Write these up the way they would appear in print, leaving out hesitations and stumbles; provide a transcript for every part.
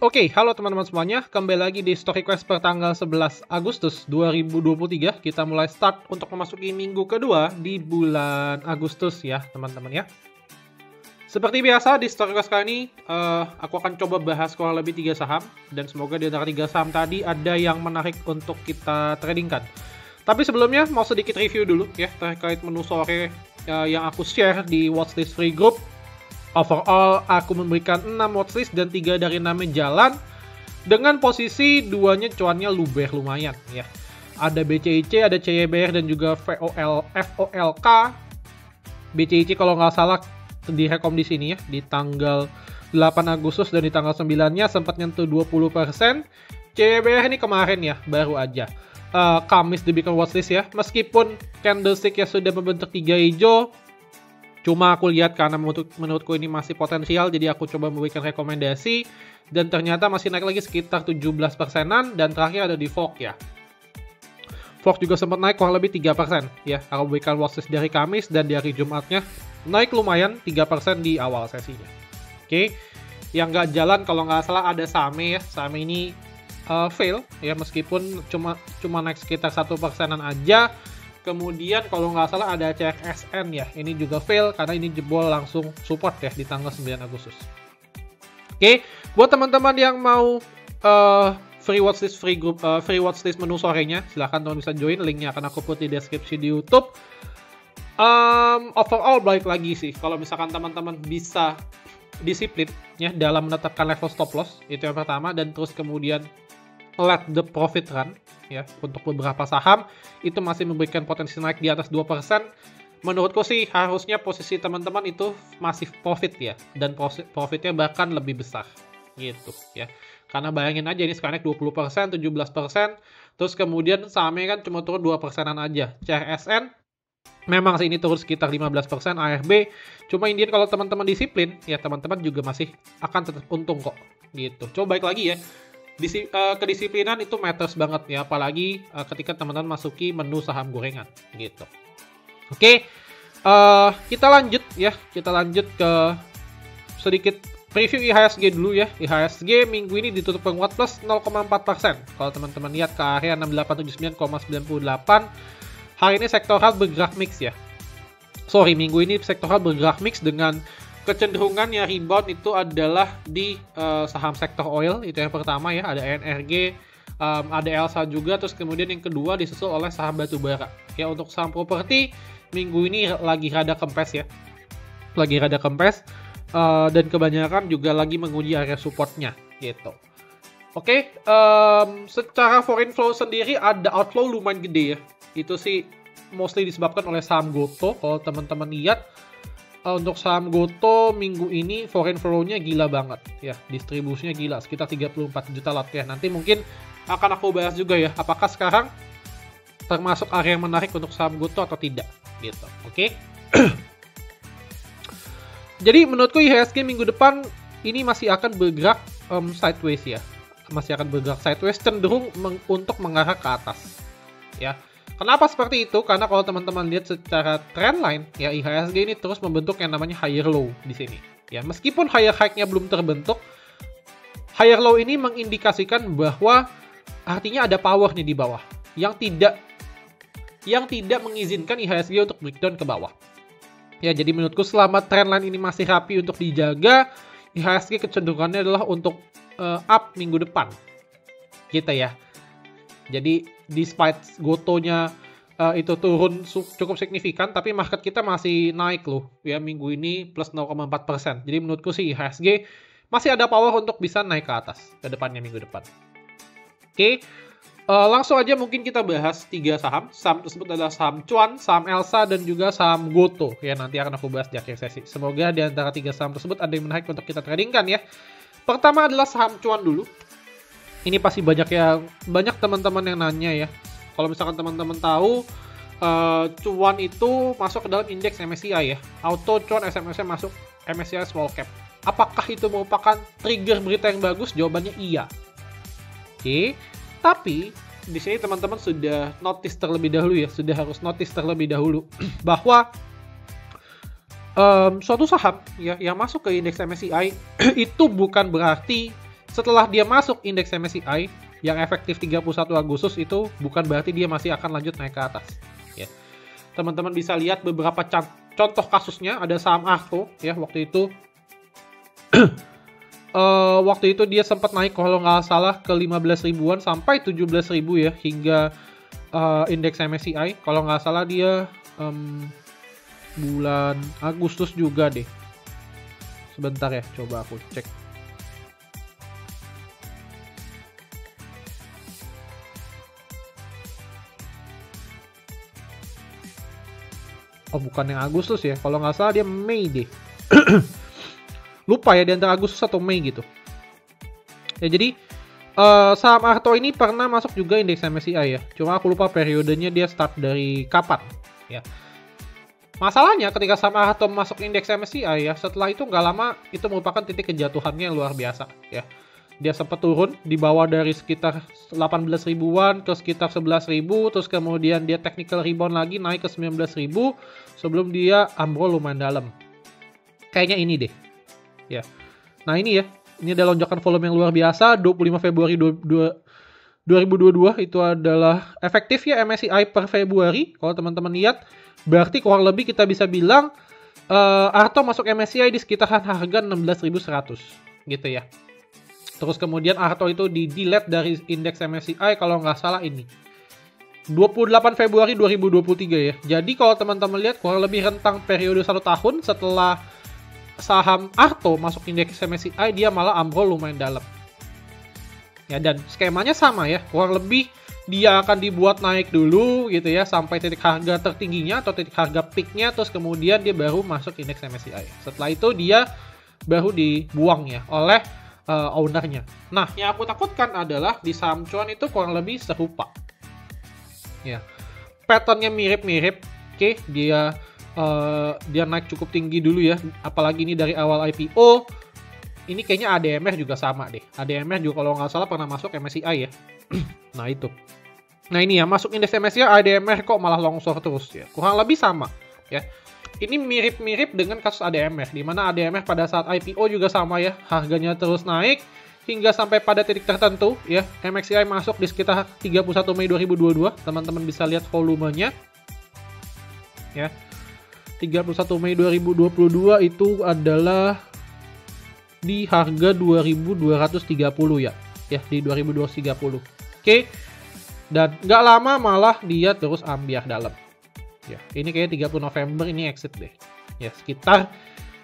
Oke, halo teman-teman semuanya. Kembali lagi di Stock Request per tanggal 11 Agustus 2023. Kita mulai start untuk memasuki minggu kedua di bulan Agustus ya, teman-teman ya. Seperti biasa di Stock Request kali ini, aku akan coba bahas kurang lebih 3 saham. Dan semoga di antara 3 saham tadi ada yang menarik untuk kita tradingkan. Tapi sebelumnya mau sedikit review dulu ya terkait menu sore yang aku share di watchlist free group. Overall, aku memberikan 6 watchlist dan 3 dari 6 jalan. Dengan posisi duanya cuannya lumayan ya. Ada BCIC, ada CYBR dan juga FOLK. BCIC kalau nggak salah direkom di sini ya, di tanggal 8 Agustus dan di tanggal 9-nya sempat nyentuh 20%. CYBR ini kemarin ya, baru aja. Kamis dibikin watchlist ya. Meskipun candlestick ya sudah membentuk 3 hijau, cuma aku lihat karena menurutku ini masih potensial, jadi aku coba memberikan rekomendasi. Dan ternyata masih naik lagi sekitar 17%-an. Dan terakhir ada di VOG ya. VOG juga sempat naik kurang lebih 3% ya. Aku berikan watchlist dari Kamis dan di hari Jumatnya naik lumayan 3% di awal sesinya. Oke. Yang nggak jalan kalau nggak salah ada Same ya. Same ini fail ya, meskipun cuma naik sekitar 1%-an aja. Kemudian kalau nggak salah ada CXSN ya, ini juga fail karena ini jebol langsung support ya di tanggal 9 Agustus. Oke, buat teman-teman yang mau free watchlist menu sorenya, silahkan teman bisa join, linknya akan aku put di deskripsi di YouTube. Overall balik lagi sih, kalau misalkan teman-teman bisa disiplin ya dalam menetapkan level stop loss, itu yang pertama, dan terus kemudian let the profit run ya, untuk beberapa saham itu masih memberikan potensi naik di atas 2%. Menurutku sih harusnya posisi teman-teman itu masih profit ya, dan profitnya bahkan lebih besar gitu ya. Karena bayangin aja ini sekarang naik 20%, 17%, terus kemudian sahamnya kan cuma turun 2%-an aja. CRSN memang sih ini turun sekitar 15%, ARB cuma Indian kalau teman-teman disiplin ya, teman-teman juga masih akan tetap untung kok gitu. Coba baik lagi ya, kedisiplinan itu matters banget ya, apalagi ketika teman-teman masuki menu saham gorengan gitu. Oke, kita lanjut ke sedikit preview IHSG dulu ya. IHSG minggu ini ditutup penguat plus 0,4%. Kalau teman-teman lihat ke area 6879,98, hari ini sektoral bergerak mix ya. Minggu ini sektoral bergerak mix dengan kecenderungan yang rebound itu adalah di saham sektor oil, itu yang pertama ya, ada ENRG, ada ELSA juga, terus kemudian yang kedua disusul oleh saham batubara. Ya, untuk saham properti minggu ini lagi rada kempes ya, dan kebanyakan juga lagi menguji area supportnya gitu. Oke, secara foreign flow sendiri ada outflow lumayan gede ya, itu sih mostly disebabkan oleh saham Goto. Kalau teman-teman lihat, untuk saham Goto minggu ini foreign flow-nya gila banget ya, distribusinya gila sekitar 34 juta lot ya. Nanti mungkin akan aku bahas juga ya, apakah sekarang termasuk area yang menarik untuk saham Goto atau tidak gitu. Oke. Jadi menurutku IHSG minggu depan ini masih akan bergerak sideways ya, cenderung untuk mengarah ke atas ya. Kenapa seperti itu? Karena kalau teman-teman lihat secara trendline ya, IHSG ini terus membentuk yang namanya higher low di sini. Ya, meskipun higher high-nya belum terbentuk, higher low ini mengindikasikan bahwa artinya ada power nih di bawah yang tidak mengizinkan IHSG untuk breakdown ke bawah. Ya, jadi menurutku selama trendline ini masih rapi untuk dijaga, IHSG kecenderungannya adalah untuk up minggu depan. Gitu ya. Jadi despite Gotonya itu turun cukup signifikan, tapi market kita masih naik loh ya minggu ini plus 0,4%. Jadi menurutku sih IHSG masih ada power untuk bisa naik ke atas ke depannya minggu depan. Oke, langsung aja mungkin kita bahas 3 saham. Saham tersebut adalah saham Cuan, saham ELSA, dan juga saham Goto ya, nanti akan aku bahas di akhir sesi. Semoga di antara 3 saham tersebut ada yang menarik untuk kita tradingkan ya. Pertama adalah saham Cuan dulu. Ini pasti banyak teman-teman yang nanya ya. Kalau misalkan teman-teman tahu, Cuan itu masuk ke dalam indeks MSCI ya. Auto Cuan SMSM masuk MSCI Small Cap. Apakah itu merupakan trigger berita yang bagus? Jawabannya iya. Oke, tapi di sini teman-teman sudah notice terlebih dahulu ya, bahwa suatu saham ya yang masuk ke indeks MSCI itu bukan berarti setelah dia masuk indeks MSCI yang efektif 31 Agustus itu bukan berarti dia masih akan lanjut naik ke atas. Ya. Teman-teman bisa lihat beberapa contoh kasusnya, ada saham Arto ya, waktu itu dia sempat naik kalau nggak salah ke 15 ribuan sampai 17 ribu ya, hingga indeks MSCI kalau nggak salah dia bulan Agustus juga deh. Sebentar ya, coba aku cek. Oh, bukan yang Agustus ya, kalau nggak salah dia Mei deh. Lupa ya, di antara Agustus atau Mei gitu. Ya jadi saham Arto ini pernah masuk juga indeks MSCI ya. Cuma aku lupa periodenya dia start dari kapan ya. Masalahnya ketika saham Arto masuk indeks MSCI ya, setelah itu nggak lama itu merupakan titik kejatuhannya yang luar biasa ya. Dia sempat turun di bawah dari sekitar 18 ribuan ke sekitar 11 ribu, terus kemudian dia technical rebound lagi naik ke 19 ribu sebelum dia ambrol lumayan dalam. Kayaknya ini deh. Ya. Nah, ini ya. Ini ada lonjakan volume yang luar biasa 25 Februari 2022 itu adalah efektif ya MSCI per Februari. Kalau teman-teman lihat, berarti kurang lebih kita bisa bilang Arto masuk MSCI di sekitaran harga 16.100 gitu ya. Terus kemudian Arto itu di-delete dari indeks MSCI kalau nggak salah ini 28 Februari 2023 ya. Jadi kalau teman-teman lihat kurang lebih rentang periode 1 tahun setelah saham Arto masuk indeks MSCI, dia malah ambrol lumayan dalam. Ya, dan skemanya sama ya, kurang lebih dia akan dibuat naik dulu gitu ya sampai titik harga tertingginya atau titik harga peaknya, terus kemudian dia baru masuk indeks MSCI. Setelah itu dia baru dibuang ya oleh ownernya. Nah, yang aku takutkan adalah di saham cuan itu kurang lebih serupa. Ya, patternnya mirip-mirip. Oke, dia naik cukup tinggi dulu ya, apalagi ini dari awal IPO. Ini kayaknya ADMR juga sama deh. ADMR juga kalau nggak salah pernah masuk MSCI ya. Nah itu. Nah ini ya, masuk indeks MSCI ADMR kok malah longsor terus ya. Kurang lebih sama ya. Ini mirip-mirip dengan kasus ADMR, di mana ADMR pada saat IPO juga sama ya, harganya terus naik hingga sampai pada titik tertentu ya. MSCI masuk di sekitar 31 Mei 2022, teman-teman bisa lihat volumenya ya. 31 Mei 2022 itu adalah di harga 2230 ya. Ya, di 2230. Oke. Dan nggak lama malah dia terus ambiar dalam. Ya, ini kayaknya 30 November ini exit deh. Ya, sekitar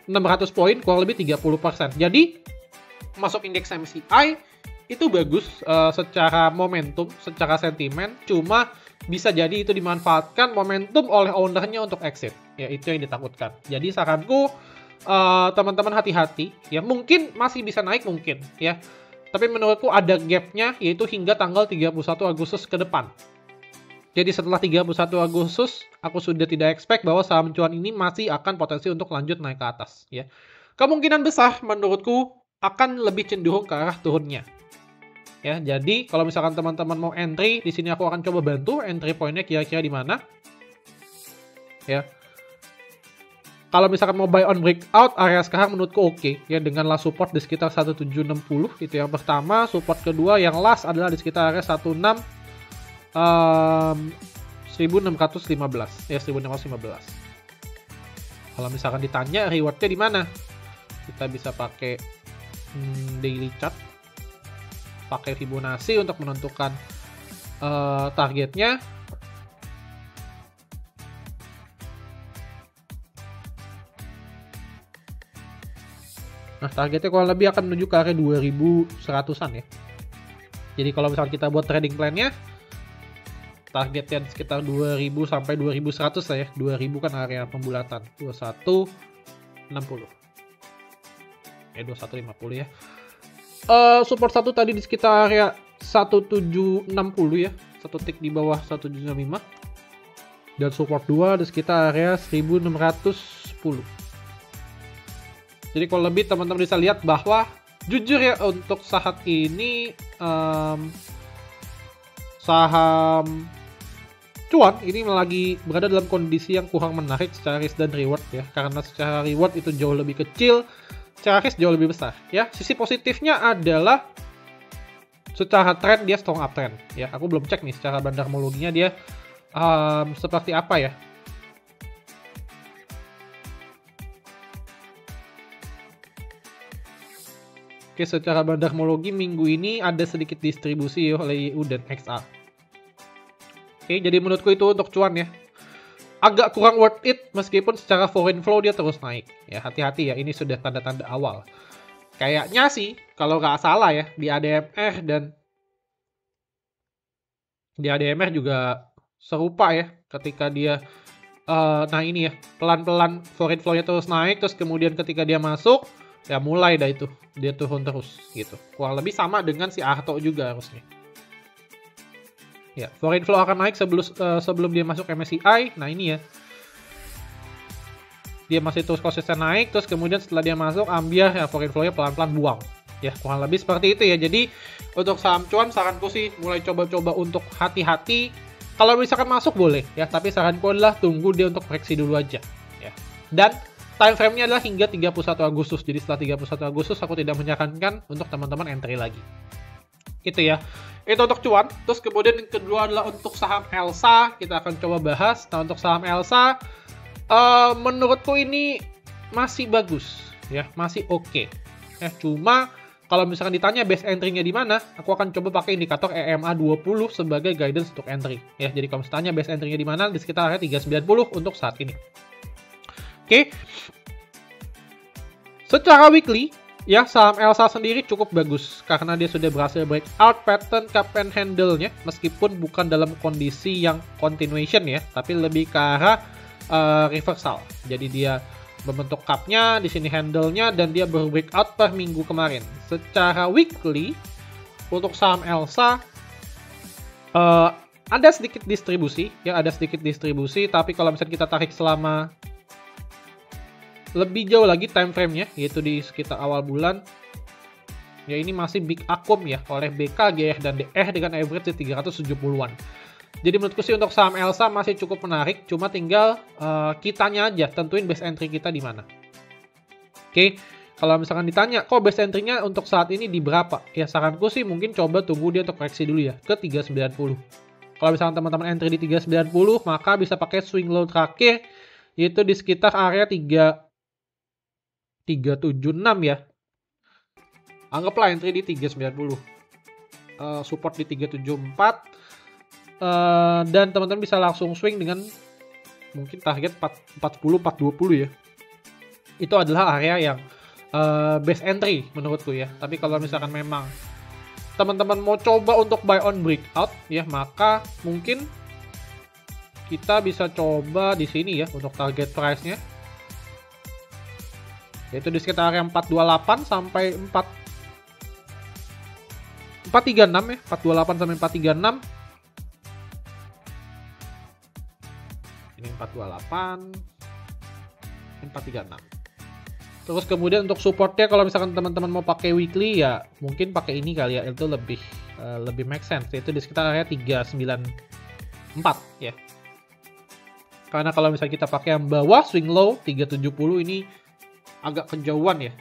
600 poin, kurang lebih 30%. Jadi, masuk indeks MSCI itu bagus secara momentum, secara sentimen. Cuma bisa jadi itu dimanfaatkan momentum oleh ownernya untuk exit. Ya, itu yang ditakutkan. Jadi, saranku teman-teman hati-hati. Ya, mungkin masih bisa naik mungkin. Ya, tapi menurutku ada gapnya, yaitu hingga tanggal 31 Agustus ke depan. Jadi setelah 31 Agustus, aku sudah tidak expect bahwa saham cuan ini masih akan potensi untuk lanjut naik ke atas. Ya. Kemungkinan besar menurutku akan lebih cenderung ke arah turunnya. Ya, jadi kalau misalkan teman-teman mau entry, di sini aku akan coba bantu entry pointnya kira-kira di mana. Ya. Kalau misalkan mau buy on breakout, area sekarang menurutku oke. Ya, dengan last support di sekitar 1760, itu yang pertama. Support kedua yang last adalah di sekitar area 1615 ya, 1615. Kalau misalkan ditanya rewardnya di mana, kita bisa pakai daily chart, pakai Fibonacci untuk menentukan targetnya. Nah, targetnya kurang lebih akan menuju ke area 2100-an ya. Jadi kalau misalkan kita buat trading plan-nya, targetnya sekitar 2000 sampai 2100 lah ya. 2000 kan area pembulatan. 2160. 2150 ya. Support 1 tadi di sekitar area 1760 ya. Satu tick di bawah 1765. Dan support 2 di sekitar area 1610. Jadi kalau lebih teman-teman bisa lihat bahwa jujur ya untuk saat ini saham cuan ini lagi berada dalam kondisi yang kurang menarik secara risk dan reward ya, karena secara reward itu jauh lebih kecil, secara risk jauh lebih besar ya. Sisi positifnya adalah secara trend dia strong uptrend ya. Aku belum cek nih secara bandarmologinya dia seperti apa ya. Oke, secara bandarmologi minggu ini ada sedikit distribusi oleh EU dan XA. Oke, jadi menurutku itu untuk cuan ya. Agak kurang worth it meskipun secara foreign flow dia terus naik. Ya, hati-hati ya, ini sudah tanda-tanda awal. Kayaknya sih, kalau nggak salah ya, di ADMR dan di ADMR juga serupa ya, ketika dia, nah ini ya, pelan-pelan foreign flow-nya terus naik, terus kemudian ketika dia masuk, ya mulai dah itu, dia turun terus gitu. Kurang lebih sama dengan si Arto juga harusnya. Ya, foreign flow akan naik sebelum dia masuk MSCI. Nah ini ya, dia masih terus konsisten naik, terus kemudian setelah dia masuk ambil ya foreign flow-nya pelan-pelan buang. Ya, kurang lebih seperti itu ya. Jadi untuk saham cuan saranku sih mulai coba-coba untuk hati-hati. Kalau misalkan masuk boleh ya, tapi saranku adalah tunggu dia untuk koreksi dulu aja ya. Dan time frame-nya adalah hingga 31 Agustus. Jadi setelah 31 Agustus aku tidak menyarankan untuk teman-teman entry lagi. Itu ya. Itu untuk cuan. Terus kemudian yang kedua adalah untuk saham Elsa. Kita akan coba bahas. Nah, untuk saham Elsa menurutku ini masih bagus ya, masih oke. Cuma kalau misalkan ditanya best entry-nya di mana, aku akan coba pakai indikator EMA 20 sebagai guidance untuk entry ya. Jadi kalau misalnya best entry-nya di mana, di sekitar area 390 untuk saat ini. Oke. Secara weekly ya, saham Elsa sendiri cukup bagus karena dia sudah berhasil breakout pattern cup and handle-nya meskipun bukan dalam kondisi yang continuation ya, tapi lebih ke arah reversal. Jadi dia membentuk cup-nya, di sini handle-nya, dan dia baru breakout per minggu kemarin. Secara weekly untuk saham Elsa ada sedikit distribusi ya, ada sedikit distribusi, tapi kalau misalnya kita tarik selama lebih jauh lagi time frame-nya, yaitu di sekitar awal bulan, ya ini masih big akum ya oleh BK, GR, dan DR dengan average di 370-an. Jadi menurutku sih untuk saham Elsa masih cukup menarik, cuma tinggal kitanya aja tentuin best entry kita di mana. Oke, kalau misalkan ditanya, kok best entry-nya untuk saat ini di berapa? Ya saranku sih mungkin coba tunggu dia untuk koreksi dulu ya, ke 390. Kalau misalkan teman-teman entry di 390, maka bisa pakai swing low terakhir, yaitu di sekitar area 376 ya. Anggaplah entry di 390. Support di 374. Dan teman-teman bisa langsung swing dengan mungkin target 440, 420 ya. Itu adalah area yang best entry menurutku ya. Tapi kalau misalkan memang teman-teman mau coba untuk buy on breakout ya, maka mungkin kita bisa coba di sini ya untuk target price-nya. Yaitu di sekitar area 428 sampai 436 ya, 428 sampai 436. Ini 428, 436. Terus kemudian untuk supportnya kalau misalkan teman-teman mau pakai weekly ya mungkin pakai ini kali ya, itu lebih make sense, yaitu di sekitar area 394 ya. Karena kalau misalnya kita pakai yang bawah swing low 370 ini agak kejauhan ya.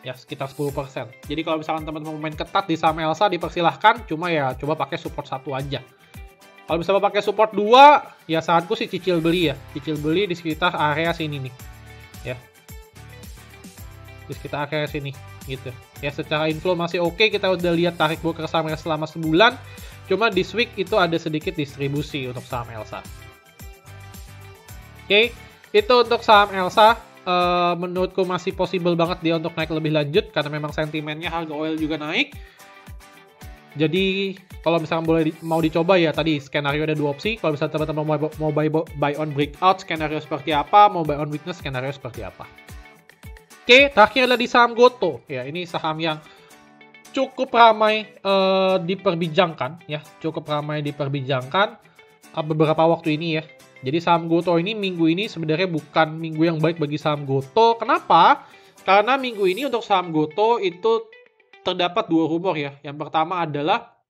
Ya sekitar 10%. Jadi kalau misalkan teman-teman mau main ketat di saham Elsa dipersilahkan, cuma ya coba pakai support 1 aja. Kalau misalnya pakai support 2, ya saranku sih cicil beli ya. Cicil beli di sekitar area sini nih. Ya. Di sekitar area sini gitu. Ya secara inflow masih oke, kita udah lihat tarik broker saham Elsa selama sebulan. Cuma this week itu ada sedikit distribusi untuk saham Elsa. Oke, itu untuk saham Elsa. Menurutku masih possible banget dia untuk naik lebih lanjut karena memang sentimennya harga oil juga naik. Jadi kalau misalnya mau dicoba ya tadi skenario ada 2 opsi. Kalau misalnya teman-teman mau buy on breakout, skenario seperti apa? Mau buy on weakness, skenario seperti apa? Oke, terakhir adalah di saham Goto. Ya, ini saham yang cukup ramai diperbincangkan ya, cukup ramai diperbincangkan beberapa waktu ini ya. Jadi saham Goto ini minggu ini sebenarnya bukan minggu yang baik bagi saham Goto. Kenapa? Karena minggu ini untuk saham Goto itu terdapat 2 rumor ya. Yang pertama adalah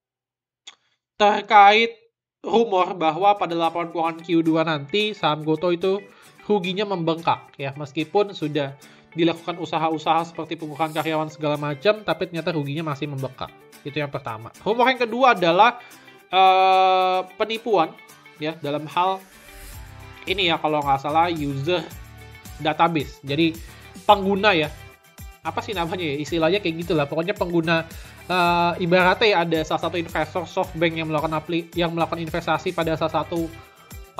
terkait rumor bahwa pada laporan keuangan Q2 nanti saham Goto itu ruginya membengkak ya, meskipun sudah dilakukan usaha-usaha seperti pengurangan karyawan segala macam, tapi ternyata ruginya masih membengkak. Itu yang pertama. Rumor yang kedua adalah penipuan ya dalam hal ini ya, kalau nggak salah user database. Jadi pengguna ya, apa sih namanya ya, istilahnya kayak gitulah. Pokoknya pengguna, ibaratnya ya ada salah satu investor SoftBank yang melakukan investasi pada salah satu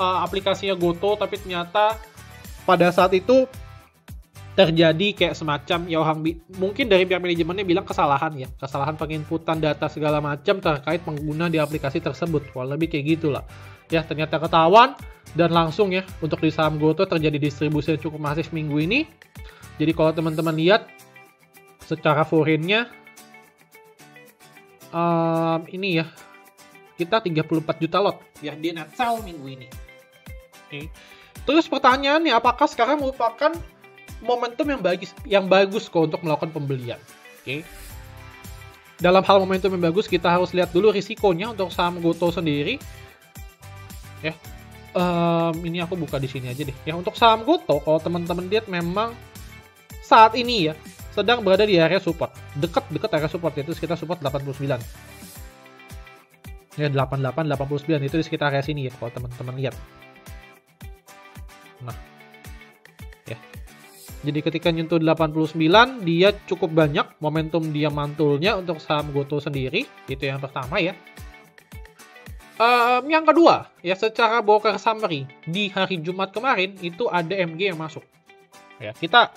aplikasinya Goto, tapi ternyata pada saat itu terjadi kayak semacam ya mungkin dari pihak manajemennya bilang kesalahan penginputan data segala macam terkait pengguna di aplikasi tersebut. Wah, lebih kayak gitulah. Ya, ternyata ketahuan dan langsung ya untuk di saham Goto terjadi distribusi yang cukup masif minggu ini. Jadi kalau teman-teman lihat secara foreign-nya ini ya, kita 34 juta lot ya di net sell minggu ini. Oke. Terus pertanyaannya, apakah sekarang merupakan momentum yang bagus kok untuk melakukan pembelian? Oke. Dalam hal momentum yang bagus, kita harus lihat dulu risikonya untuk saham Goto sendiri. Ya. Ini aku buka di sini aja deh. Ya, untuk saham Goto, kalau teman-teman lihat memang saat ini ya sedang berada di area support. Dekat area support, yaitu sekitar support 89. Ya, 88, 89 itu di sekitar area sini ya kalau teman-teman lihat. Nah, ya. Jadi ketika nyentuh 89, dia cukup banyak momentum dia mantulnya untuk saham Goto sendiri. Itu yang pertama ya. Yang kedua, ya secara broker summary di hari Jumat kemarin itu ada MG yang masuk. Ya, kita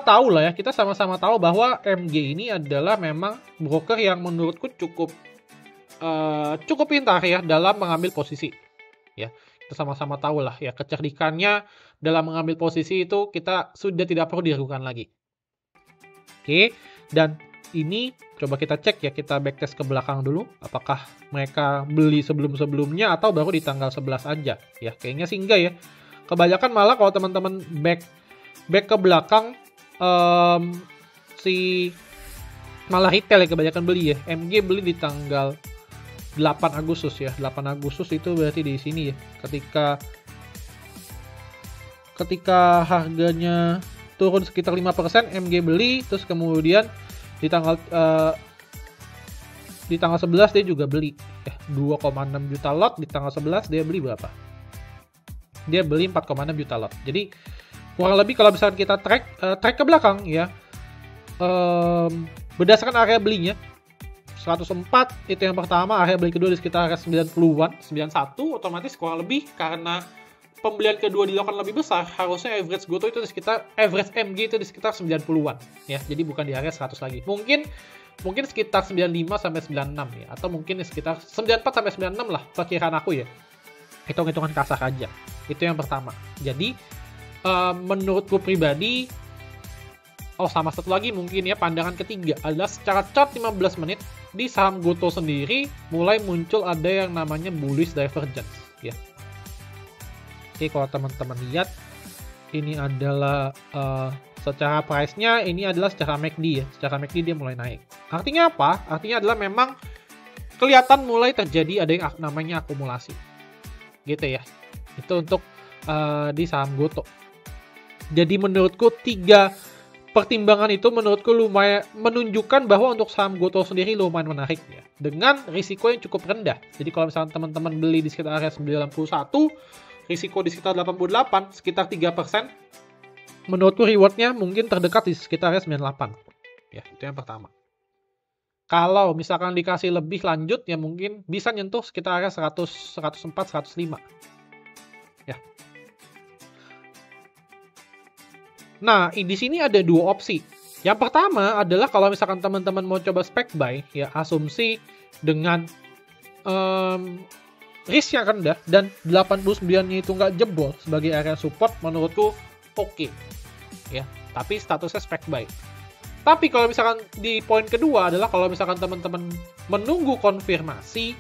tahu lah ya, kita sama-sama tahu bahwa MG ini adalah memang broker yang menurutku cukup pintar ya dalam mengambil posisi. Ya, kita sama-sama tahu lah ya, kecerdikannya dalam mengambil posisi itu kita sudah tidak perlu diragukan lagi. Oke, dan ini coba kita cek ya, kita backtest ke belakang dulu apakah mereka beli sebelum-sebelumnya atau baru di tanggal 11 aja. Ya, kayaknya sih enggak ya. Kebanyakan malah kalau teman-teman back ke belakang malah retail ya kebanyakan beli ya. MG beli di tanggal 8 Agustus ya. 8 Agustus itu berarti di sini ya. Ketika harganya turun sekitar 5%, MG beli, terus kemudian di tanggal 11 dia juga beli 2,6 juta lot. Di tanggal 11 dia beli berapa? Dia beli 4,6 juta lot. Jadi kurang lebih kalau misalkan kita track ke belakang ya, berdasarkan area belinya 104 itu yang pertama, area beli kedua di sekitar area 90-an, 91, otomatis kurang lebih karena pembelian kedua dilakukan lebih besar, harusnya average Goto itu di sekitar, average MG itu di sekitar 90-an ya. Jadi bukan di area 100 lagi. Mungkin sekitar 95 sampai 96 ya, atau mungkin sekitar 94 sampai 96 lah perkiraan aku ya. Hitung-hitungan kasar aja. Itu yang pertama. Jadi menurutku pribadi, sama satu lagi mungkin ya, pandangan ketiga adalah secara chart 15 menit di saham Goto sendiri mulai muncul ada yang namanya bullish divergence ya. Oke, kalau teman-teman lihat ini adalah secara price-nya, ini adalah secara MACD ya. Secara MACD dia mulai naik. Artinya apa? Artinya adalah memang kelihatan mulai terjadi ada yang namanya akumulasi. Gitu ya. Itu untuk di saham Goto. Jadi menurutku 3 pertimbangan itu menurutku lumayan menunjukkan bahwa untuk saham Goto sendiri lumayan menarik ya. Dengan risiko yang cukup rendah. Jadi kalau misalnya teman-teman beli di sekitar area 91, risiko di sekitar 88, sekitar 3%. Menurutku rewardnya mungkin terdekat di sekitar 98. Ya, itu yang pertama. Kalau misalkan dikasih lebih lanjut, ya mungkin bisa nyentuh sekitar area 100, 104, 105. Ya. Nah, di sini ada 2 opsi. Yang pertama adalah kalau misalkan teman-teman mau coba spec buy, ya asumsi dengan risk yang rendah dan 89-nya itu nggak jebol sebagai area support, menurutku oke. Ya, tapi statusnya spec buy. Tapi kalau misalkan di poin kedua adalah kalau misalkan teman-teman menunggu konfirmasi,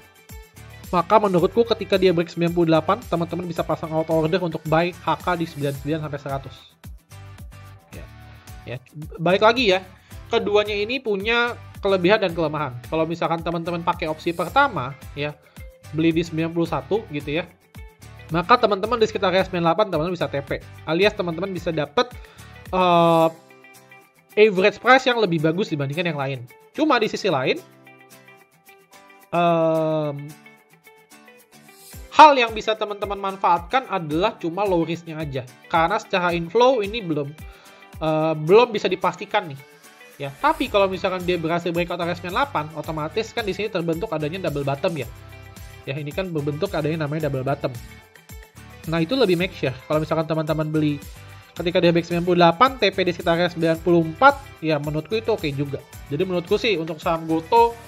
maka menurutku ketika dia break 98, teman-teman bisa pasang auto order untuk buy HK di 99 sampai 100. Ya, balik lagi ya, keduanya ini punya kelebihan dan kelemahan. Kalau misalkan teman-teman pakai opsi pertama ya, beli di 91 gitu ya, maka teman-teman di sekitar area 98 teman-teman bisa TP, alias teman-teman bisa dapat average price yang lebih bagus dibandingkan yang lain. Cuma di sisi lain, hal yang bisa teman-teman manfaatkan adalah cuma low risk-nya aja. Karena secara inflow ini belum bisa dipastikan nih. Ya, tapi kalau misalkan dia berhasil breakout area 98, otomatis kan di sini terbentuk adanya double bottom ya. Ya, ini kan berbentuk adanya namanya double bottom. Nah, itu lebih make sure. Kalau misalkan teman-teman beli ketika dia break 98, TP di sekitar area 94, ya menurutku itu oke juga. Jadi menurutku sih untuk saham Goto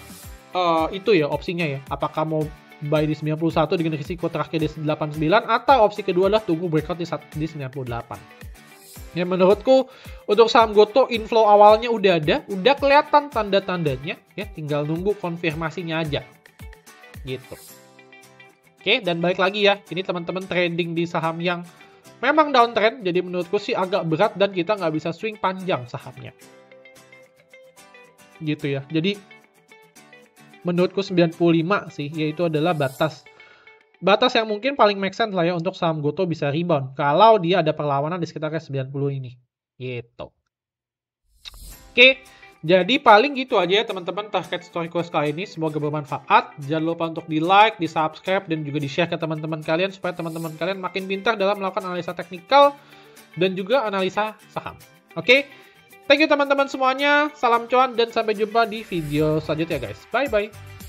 itu ya opsinya ya. Apakah mau buy di 91 dengan risiko terakhir di 89, atau opsi kedua adalah tunggu breakout di 98. Ya menurutku untuk saham Goto inflow awalnya udah ada, udah kelihatan tanda-tandanya ya, tinggal nunggu konfirmasinya aja. Gitu. Oke, dan balik lagi ya, ini teman-teman trading di saham yang memang downtrend, jadi menurutku sih agak berat dan kita nggak bisa swing panjang sahamnya. Gitu ya. Jadi menurutku 95 sih, yaitu adalah batas yang mungkin paling make sense lah ya untuk saham Goto bisa rebound kalau dia ada perlawanan di sekitar 90 ini. Gitu. Oke, jadi paling gitu aja ya teman-teman target story quest kali ini. Semoga bermanfaat. Jangan lupa untuk di like, di subscribe, dan juga di share ke teman-teman kalian supaya teman-teman kalian makin pintar dalam melakukan analisa teknikal dan juga analisa saham. Oke, thank you teman-teman semuanya. Salam cuan dan sampai jumpa di video selanjutnya guys. Bye-bye.